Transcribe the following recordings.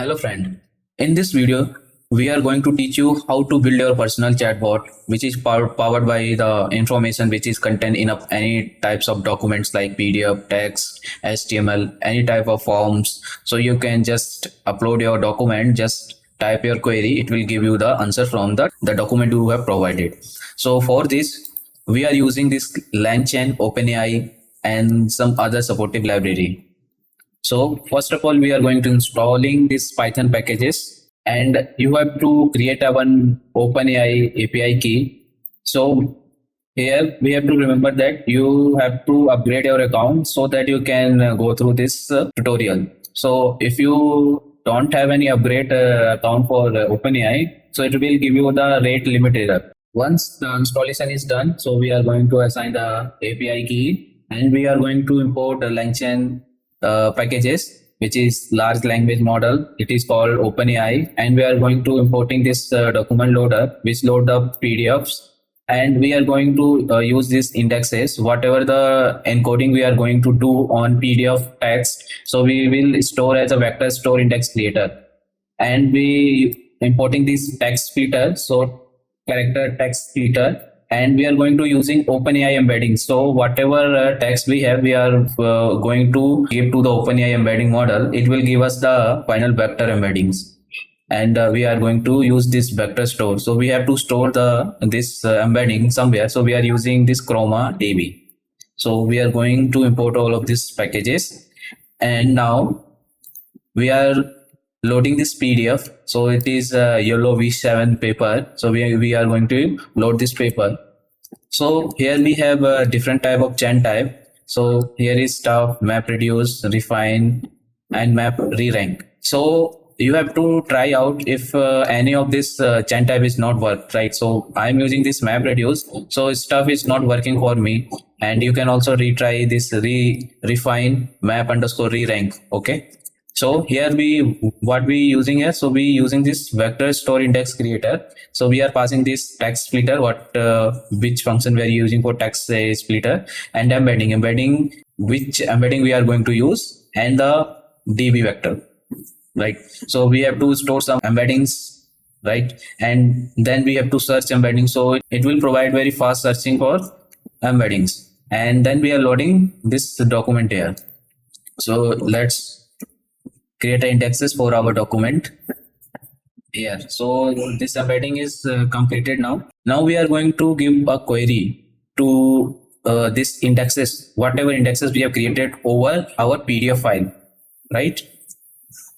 Hello friend. In this video, we are going to teach you how to build your personal chatbot, which is powered by the information which is contained in any types of documents like PDF, text, HTML, any type of forms. So you can just upload your document, just type your query, it will give you the answer from the document you have provided. So for this, we are using this langchain, OpenAI, and some other supportive library. So first of all, we are going to installing these Python packages, and you have to create a one OpenAI API key. So here we have to remember that you have to upgrade your account so that you can go through this tutorial. So if you don't have any upgrade account for OpenAI, so it will give you the rate limit error. Once the installation is done, so we are going to assign the API key, and we are going to import the langchain packages, which is large language model. It is called OpenAI, and we are going to importing this document loader, which load the PDFs, and we are going to use these indexes. Whatever the encoding we are going to do on PDF text, so we will store as a vector store index creator, and we importing this text splitter, so character text splitter, and we are going to using OpenAI embedding. So whatever text we have, we are going to give to the OpenAI embedding model. It will give us the final vector embeddings, and we are going to use this vector store. So we have to store this embedding somewhere. So we are using this Chroma DB. So we are going to import all of these packages, and now we are loading this PDF. So it is a yellow V7 paper. So we are going to load this paper. So here we have a different type of chain type. So here is stuff, map reduce, refine, and map re-rank. So you have to try out if any of this chain type is not work, right? So I'm using this map reduce. So stuff is not working for me. And you can also retry this refine map underscore re-rank. Okay. So here what we using here, so we using this vector store index creator. So we are passing this text splitter, which function we are using for text splitter, and embedding which embedding we are going to use, and the DB vector, right? So we have to store some embeddings, right? And then we have to search embedding. So it will provide very fast searching for embeddings, and then we are loading this document here. So let's create indexes for our document here. So this embedding is completed now. Now we are going to give a query to this indexes, whatever indexes we have created over our PDF file, right?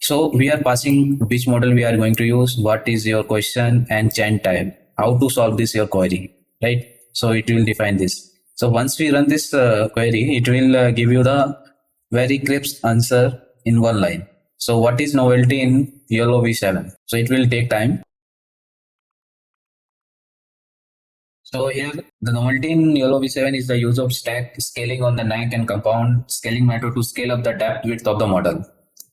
So we are passing which model we are going to use, what is your question, and chain type, how to solve this your query, right? So it will define this. So once we run this query, it will give you the very crisp answer in one line. So what is novelty in yellow V7? So it will take time. So here the novelty in yellow V7 is the use of stack scaling on the neck and compound scaling method to scale up the depth width of the model,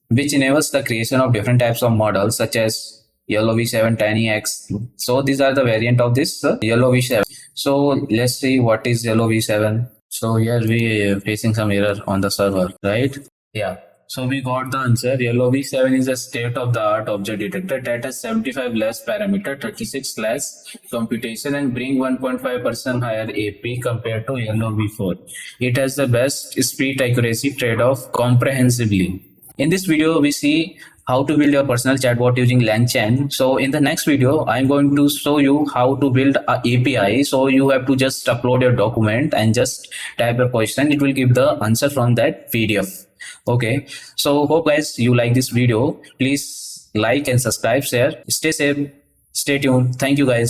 which enables the creation of different types of models such as yellow V7 TinyX. So these are the variant of this yellow V7. So let's see what is yellow V7. So here we are facing some error on the server, right? Yeah. So we got the answer. Yellow V7 is a state-of-the-art object detector that has 75 less parameter, 36 less computation, and bring 1.5% higher AP compared to yellow V4. It has the best speed accuracy trade-off comprehensively. In this video, we see how to build your personal chatbot using langchain. So in the next video, I'm going to show you how to build an API. So you have to just upload your document and just type your question. It will give the answer from that PDF. Okay, so hope guys you like this video. Please like and subscribe, share. Stay safe, stay tuned. Thank you guys.